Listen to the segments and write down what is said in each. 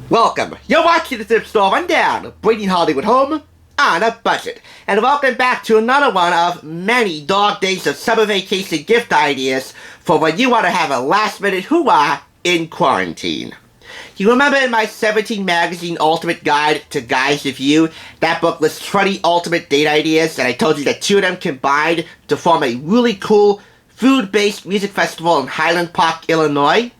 Welcome. You're watching the Thrift Store Rundown, bringing Hollywood home on a budget. And welcome back to another one of many dog days of summer vacation gift ideas for when you want to have a last-minute hoo-ah in quarantine. You remember in my 17 magazine ultimate guide to guys review, that book lists 20 ultimate date ideas, and I told you that 2 of them combined to form a really cool food-based music festival in Highland Park, Illinois?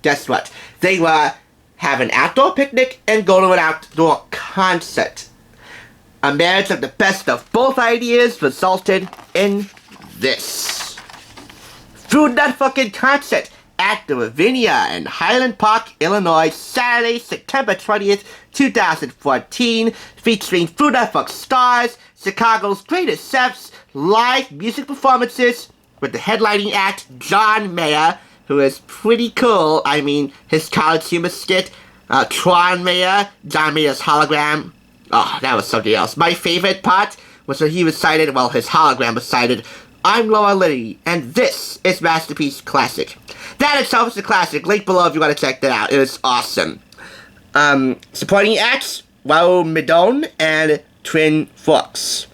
Guess what? They were have an outdoor picnic and go to an outdoor concert. A marriage of the best of both ideas resulted in this. Food That Fucking Concert at the Ravinia in Highland Park, Illinois, Saturday, September 20th, 2014, featuring Food That Fuck stars, Chicago's greatest chefs, live music performances, with the headlining act John Mayer, who is pretty cool. I mean, his college humor skit, Tron Mayer, John Mayer's hologram. Oh, that was something else. My favorite part was when he recited, well, his hologram recited, "I'm Laura Liddy, and this is Masterpiece Classic." That itself is a classic. Link below if you want to check that out. It was awesome. Supporting acts, Raoul Midon and Twin Forks.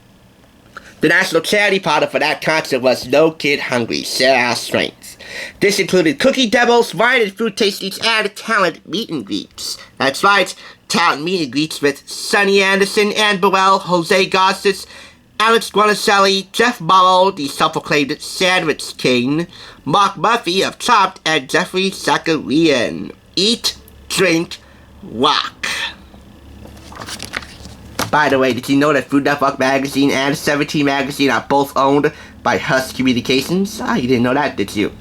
The national charity partner for that concert was No Kid Hungry, Share Our Strength. This included cookie demos, wine and food tastings, and talent meet and greets. That's right, talent meet and greets with Sonny Anderson, Ann Burrell, Jose Garces, Alex Guanacelli, Jeff Morrow, the self-proclaimed Sandwich King, Mark Murphy of Chopped, and Jeffrey Zacharian. Eat, drink, rock. By the way, did you know that Food That Fuck magazine and 17 magazine are both owned by Husk Communications? Ah, you didn't know that, did you?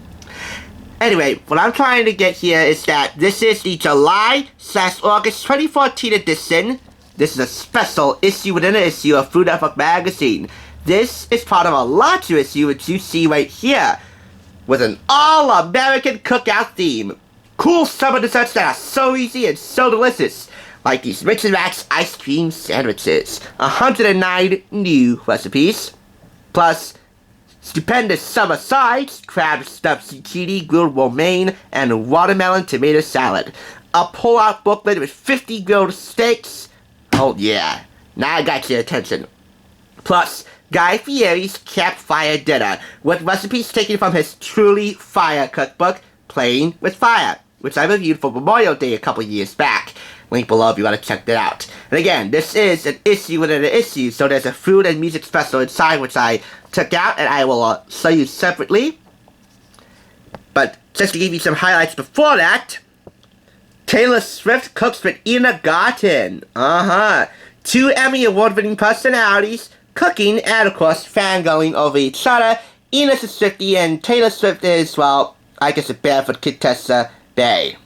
Anyway, what I'm trying to get here is that this is the July/August 2014 edition. This is a special issue within an issue of Food That Fuck magazine. This is part of a larger issue which you see right here, with an all-American cookout theme. Cool summer desserts that are so easy and so delicious, like these Rich and Rats ice cream sandwiches. 109 new recipes, plus stupendous summer sides, crab stuffed zucchini, grilled romaine, and watermelon tomato salad. A pull-out booklet with 50 grilled steaks. Oh yeah, now I got your attention. Plus, Guy Fieri's Campfire Dinner, with recipes taken from his Truly Fire cookbook, Playing with Fire, which I reviewed for Memorial Day a couple years back. Link below if you want to check that out. And again, this is an issue within an issue, so there's a food and music special inside which I took out and I will show you separately. But just to give you some highlights before that, Taylor Swift cooks with Garten. 2 Emmy award-winning personalities, cooking and of course fangirling over each other. Ina's a Swiftie and Taylor Swift is, well, I guess a Barefoot Contessa Bay.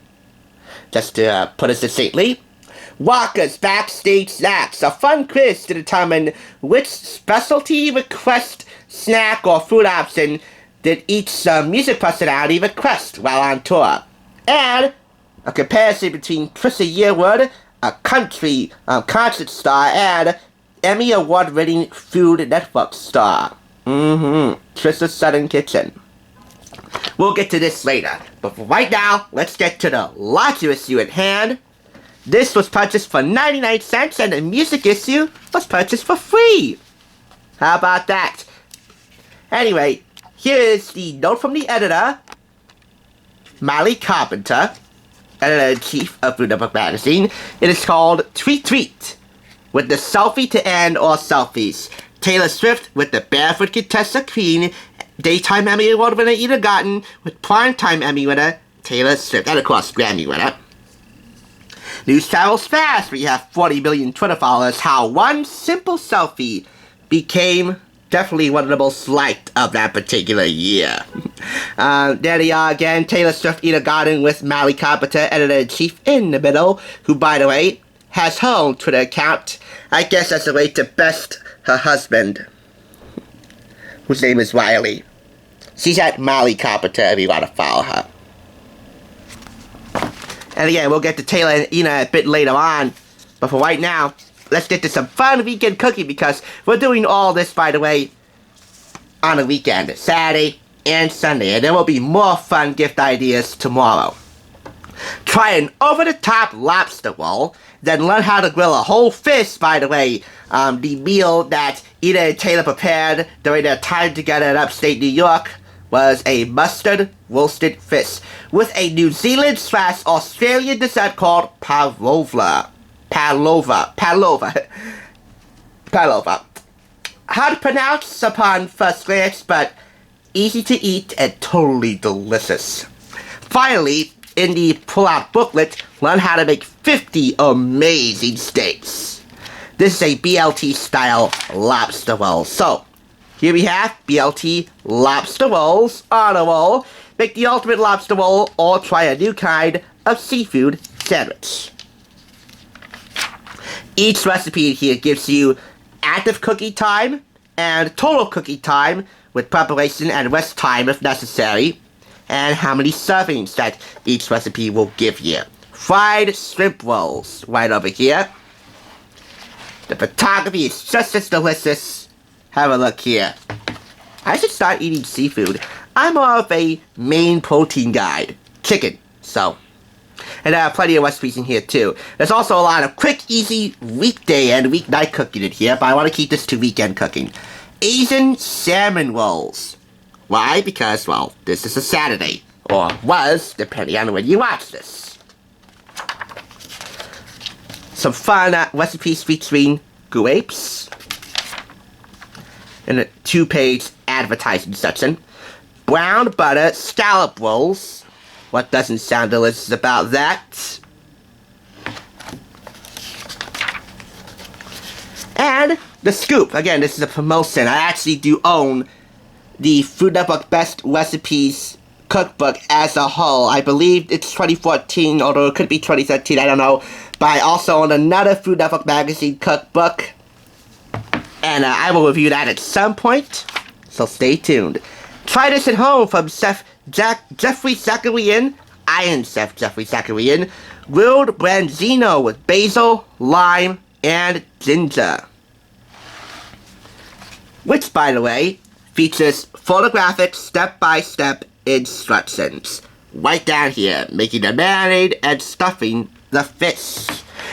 Just to put it succinctly, Walker's Backstage Snacks, a fun quiz to determine which specialty request snack or food option did each music personality request while on tour. And a comparison between Trisha Yearwood, a country concert star, and Emmy award-winning Food Network star. Trisha's Southern Kitchen. We'll get to this later, but for right now, let's get to the larger issue at hand. This was purchased for 99 cents and the music issue was purchased for free. How about that? Anyway, here is the note from the editor, Molly Carpenter, editor-in-chief of Food Network magazine. It is called Tweet Tweet, with the selfie to end or selfies. Taylor Swift with the Barefoot Contessa Queen, Daytime Emmy Award winner Ina Garten with Primetime Emmy winner Taylor Swift, and of course Grammy winner. News travels fast when you have 40 million Twitter followers. How one simple selfie became definitely one of the most liked of that particular year. There they are again, Taylor Swift, Ina Garten with Molly Carpenter, editor-in-chief in the middle, who, by the way, has her own Twitter account. I guess as a way to best her husband, whose name is Riley. She's at Molly Carpenter if you want to follow her. And again, we'll get to Taylor and Ina a bit later on. But for right now, let's get to some fun weekend cooking because we're doing all this, by the way, on a weekend. Saturday and Sunday. And there will be more fun gift ideas tomorrow. Try an over-the-top lobster roll, then learn how to grill a whole fish, by the way. The meal that Ida and Taylor prepared during their time together in upstate New York was a mustard roasted fish with a New Zealand/Australian dessert called pavlova. Pavlova. Hard to pronounce upon first glance, but easy to eat and totally delicious. Finally, in the pull-out booklet, learn how to make 50 amazing steaks. This is a BLT-style lobster roll. So, here we have BLT Lobster Rolls on a roll. Make the ultimate lobster roll or try a new kind of seafood sandwich. Each recipe here gives you active cooking time and total cooking time with preparation and rest time if necessary, and how many servings that each recipe will give you. Fried shrimp rolls right over here. The photography is just as delicious. Have a look here. I should start eating seafood. I'm more of a main protein guy. Chicken, so. And there are plenty of recipes in here too. There's also a lot of quick, easy weekday and weeknight cooking in here, but I want to keep this to weekend cooking. Asian salmon rolls. Why? Because, well, this is a Saturday. Or was, depending on when you watch this. Some fun recipes featuring grapes. In a 2-page advertising section. Brown butter scallop rolls. What doesn't sound delicious about that? And the scoop. Again, this is a promotion. I actually do own the Food Network Best Recipes cookbook as a whole. I believe it's 2014, although it could be 2013, I don't know. But I also own another Food Network magazine cookbook. And I will review that at some point. So stay tuned. Try this at home from Jeffrey Zakarian. I am Chef Jeffrey Zakarian. Grilled branzino with basil, lime, and ginger. Which, by the way, features photographic step-by-step instructions. Right down here, making the marinade and stuffing the fish.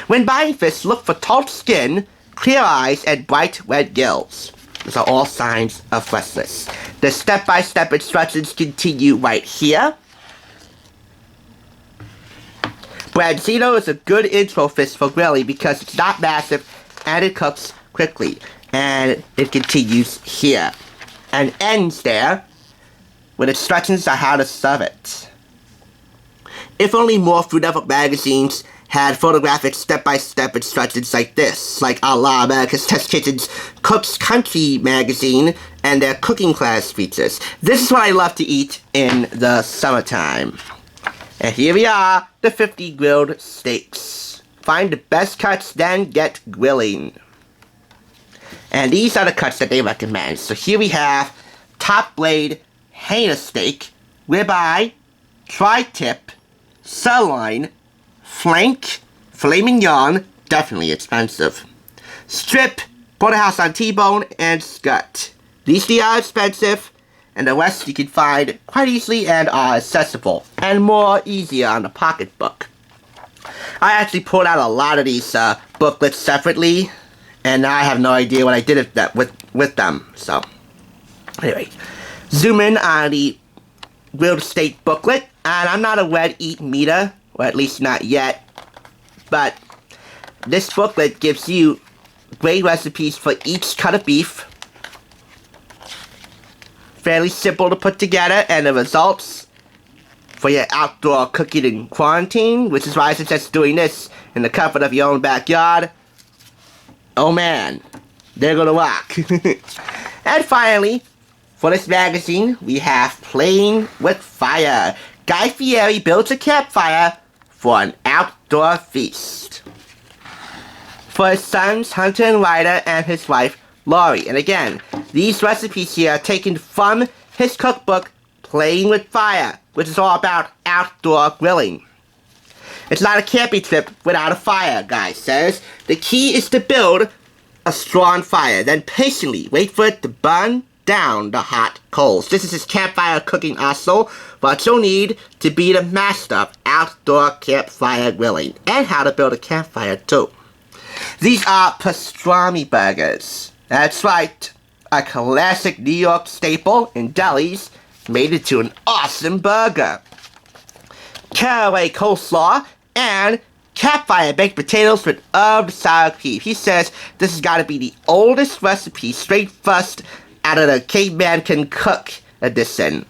When buying fish, look for taut skin, clear eyes, and bright red gills. Those are all signs of freshness. The step-by-step instructions continue right here. Branzino is a good intro fish for grilling because it's not massive and it cooks quickly. And it continues here. And ends there with instructions on how to serve it. If only more Food Network magazines had photographic step-by-step instructions like this, like a la America's Test Kitchen's Cook's Country magazine and their cooking class features. This is what I love to eat in the summertime. And here we are, the 50 grilled steaks. Find the best cuts, then get grilling. And these are the cuts that they recommend. So here we have top blade hanger steak, ribeye, tri-tip, sirloin, flank, filet mignon, definitely expensive, strip, porterhouse on T-bone, and scut. These three are expensive, and the rest you can find quite easily and are accessible, and more easier on the pocketbook. I actually pulled out a lot of these booklets separately, and now I have no idea what I did with them. So, anyway, zoom in on the grilled steak booklet, and I'm not a red eat meater, or at least not yet, but this booklet gives you great recipes for each cut of beef. Fairly simple to put together, and the results for your outdoor cooking in quarantine, which is why I suggest doing this in the comfort of your own backyard. Oh man, they're gonna rock. And finally, for this magazine, we have Playing with Fire. Guy Fieri builds a campfire for an outdoor feast. For his sons, Hunter and Ryder, and his wife, Laurie. And again, these recipes here are taken from his cookbook, Playing with Fire, which is all about outdoor grilling. It's not a camping trip without a fire, Guy says. The key is to build a strong fire, then patiently wait for it to burn down the hot coals. This is his campfire cooking also, what you'll need to be the master of outdoor campfire grilling, and how to build a campfire too. These are pastrami burgers. That's right, a classic New York staple in delis made into an awesome burger. Caraway coleslaw and campfire baked potatoes with herb sour cream. He says this has got to be the oldest recipe, straight first out of the Caveman Can Cook edition.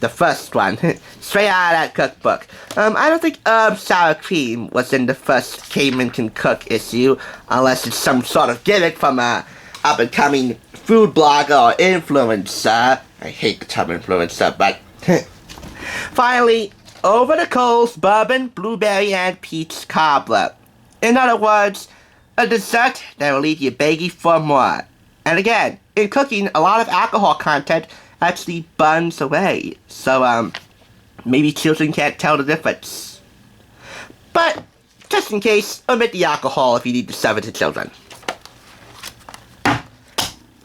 The first one, straight out of that cookbook. I don't think herb sour cream was in the first Caveman Can Cook issue, unless it's some sort of gimmick from a up-and-coming food blogger or influencer. I hate the term influencer, but finally, over the coals, bourbon, blueberry, and peach cobbler. In other words, a dessert that will leave you begging for more. And again, in cooking, a lot of alcohol content actually burns away. So, maybe children can't tell the difference. But, just in case, omit the alcohol if you need to serve it to children.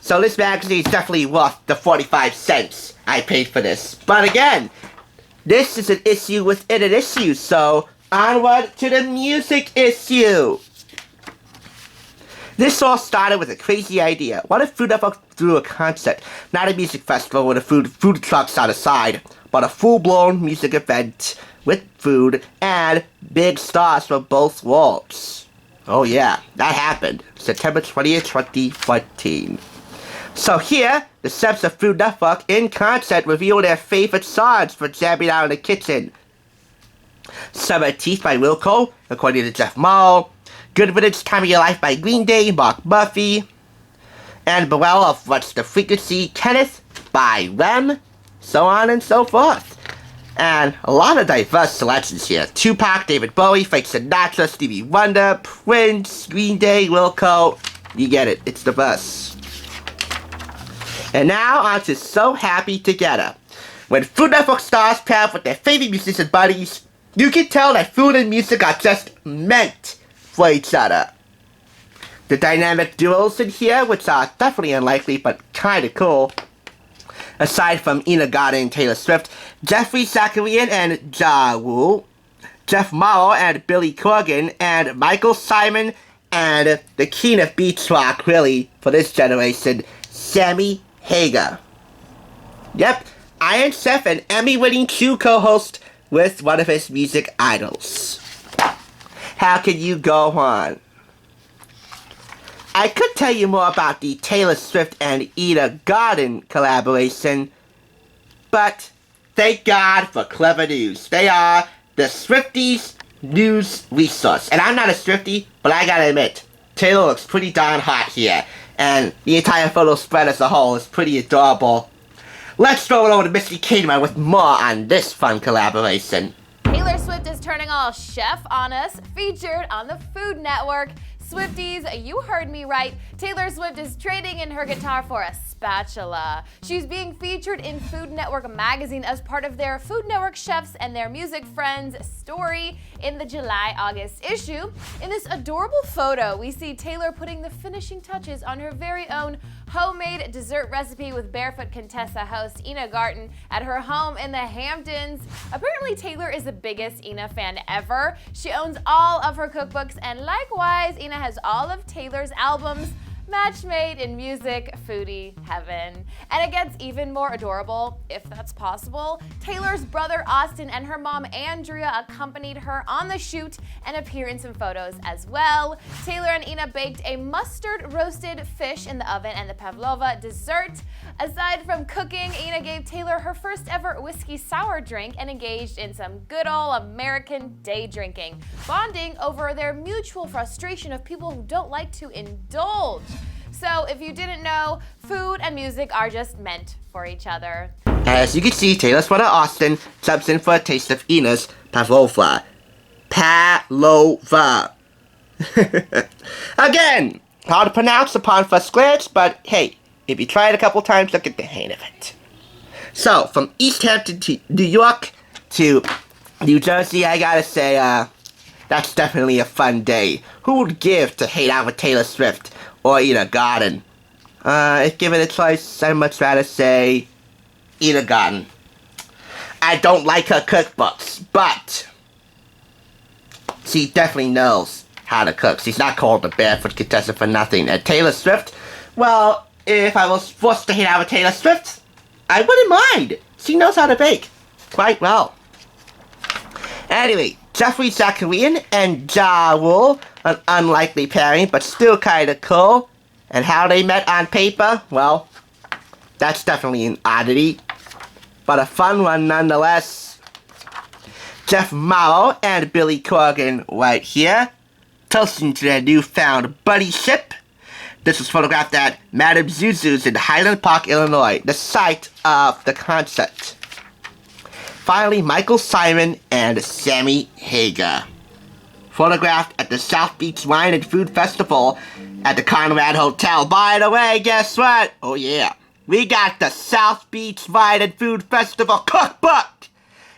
So this magazine is definitely worth the 45 cents I paid for this. But again, this is an issue within an issue, so onward to the music issue. This all started with a crazy idea. What if Food Network threw a concert, not a music festival with a food trucks on the side, but a full-blown music event with food and big stars from both worlds? Oh yeah, that happened. September 20th, 2014. So here, the celebs of Food Network in concert reveal their favorite songs for jamming out in the kitchen. Summer Teeth by Wilco, according to Jeff Morrow. Good Riddance Time of Your Life by Green Day, Mark Murphy. And Bewell of What's the Frequency, Kenneth by Rem. So on and so forth. And a lot of diverse selections here. Tupac, David Bowie, Frank Sinatra, Stevie Wonder, Prince, Green Day, Wilco. You get it, it's diverse. And now on to So Happy Together. When Food Network stars pair up with their favorite musician buddies, you can tell that food and music are just meant for each other. The dynamic duos in here, which are definitely unlikely but kinda cool. Aside from Ina Garten and Taylor Swift, Jeffrey Zacharian and Ja Rule, Jeff Morrow and Billy Corgan, and Michael Simon and the king of beach rock, really, for this generation, Sammy Hagar. Yep, Iron Chef and Emmy-winning Q co-host with one of his music idols. How can you go on? I could tell you more about the Taylor Swift and Ina Garten collaboration, but thank God for clever news. They are the Swifties news resource. And I'm not a Swiftie, but I gotta admit, Taylor looks pretty darn hot here. And the entire photo spread as a whole is pretty adorable. Let's throw it over to Misty Kidman with more on this fun collaboration. Taylor Swift is turning all chef on us, featured on the Food Network. Swifties, you heard me right. Taylor Swift is trading in her guitar for a spatula. She's being featured in Food Network magazine as part of their Food Network chefs and their music friends story in the July-August issue. In this adorable photo, we see Taylor putting the finishing touches on her very own homemade dessert recipe with Barefoot Contessa host Ina Garten at her home in the Hamptons. Apparently, Taylor is the biggest Ina fan ever. She owns all of her cookbooks, and likewise, Ina has all of Taylor's albums. Match made in music foodie heaven. And it gets even more adorable, if that's possible. Taylor's brother Austin and her mom Andrea accompanied her on the shoot and appear in some photos as well. Taylor and Ina baked a mustard roasted fish in the oven and the pavlova dessert. Aside from cooking, Ina gave Taylor her first ever whiskey sour drink and engaged in some good old American day drinking, bonding over their mutual frustration of people who don't like to indulge. So if you didn't know, food and music are just meant for each other. As you can see, Taylor's brother Austin subs in for a taste of Ina's pavlova. Pavlova. Again, hard to pronounce upon first glance, but hey, if you try it a couple times, you'll get the hang of it. So, from East Hampton to New York to New Jersey, I gotta say, that's definitely a fun day. Who would give to hang out with Taylor Swift or Ina Garten? If given a choice, I'd much rather say eat a Garten. I don't like her cookbooks, but she definitely knows how to cook. She's not called the Barefoot Contessa for nothing. And Taylor Swift, well, if I was forced to hang out with Taylor Swift, I wouldn't mind. She knows how to bake quite well. Anyway, Jeffrey Zacharian and Ja Rule, an unlikely pairing, but still kinda cool. And how they met on paper, well, that's definitely an oddity, but a fun one nonetheless. Jeff Morrow and Billy Corgan right here, toasting to their newfound buddyship. This was photographed at Madame Zuzu's in Highland Park, Illinois, the site of the concert. Finally, Michael Simon and Sammy Hagar, photographed at the South Beach Wine and Food Festival at the Conrad Hotel. By the way, guess what? Oh yeah, we got the South Beach Wine and Food Festival cookbook!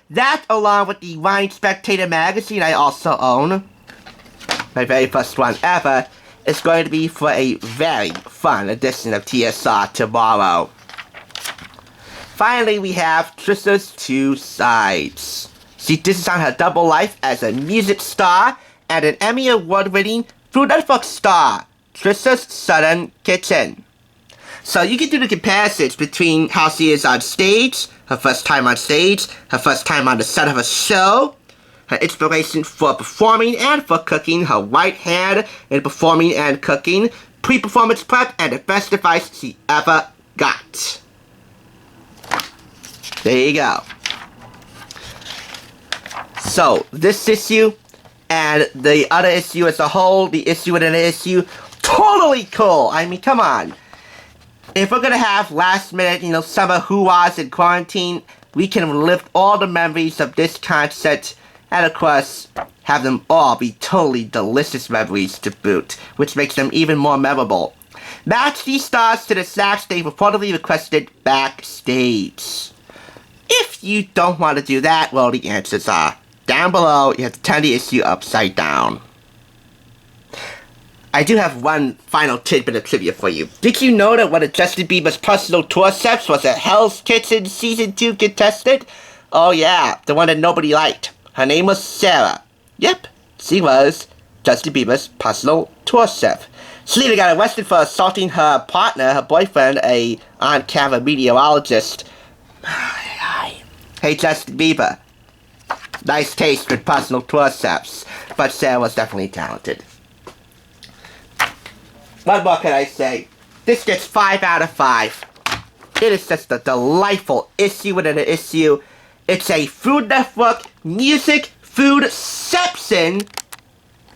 That, along with the Wine Spectator magazine I also own, my very first one ever, is going to be for a very fun edition of TSR tomorrow. Finally, we have Trisha's Two Sides. She dishes on her double life as a music star and an Emmy Award-winning Food Network star, Trisha's Southern Kitchen. So you can do the comparisons between how she is on stage, her first time on stage, her first time on the set of a show, her inspiration for performing and for cooking, her right hand in performing and cooking, pre-performance prep, and the best advice she ever got. There you go. So, this issue and the other issue as a whole, the issue within the issue, totally cool. I mean, come on. If we're gonna have last minute, summer hoo-ahs in quarantine, we can relive all the memories of this concert, and of course, have them all be totally delicious memories to boot, which makes them even more memorable. Match these stars to the snacks they reportedly requested backstage. If you don't want to do that, well, the answers are down below. You have to turn the issue upside down. I do have one final tidbit of trivia for you. Did you know that one of Justin Bieber's personal forceps was a Hell's Kitchen Season 2 contestant? Oh yeah, the one that nobody liked. Her name was Sarah. Yep, she was Justin Bieber's personal forceps. She later got arrested for assaulting her partner, her boyfriend, a on-camera meteorologist. Hey Justin Bieber, nice taste with personal forceps, but Sarah was definitely talented. What more can I say? This gets 5 out of 5. It is just a delightful issue within an issue. It's a Food Network music food sepsin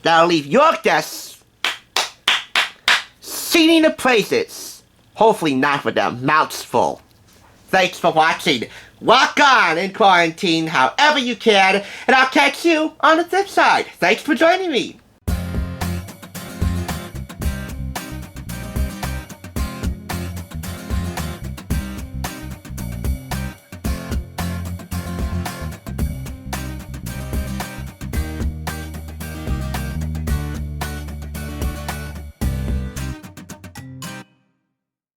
that'll leave your guests singing the praises. Hopefully not with their mouths full. Thanks for watching. Walk on in quarantine however you can, and I'll catch you on the flip side. Thanks for joining me.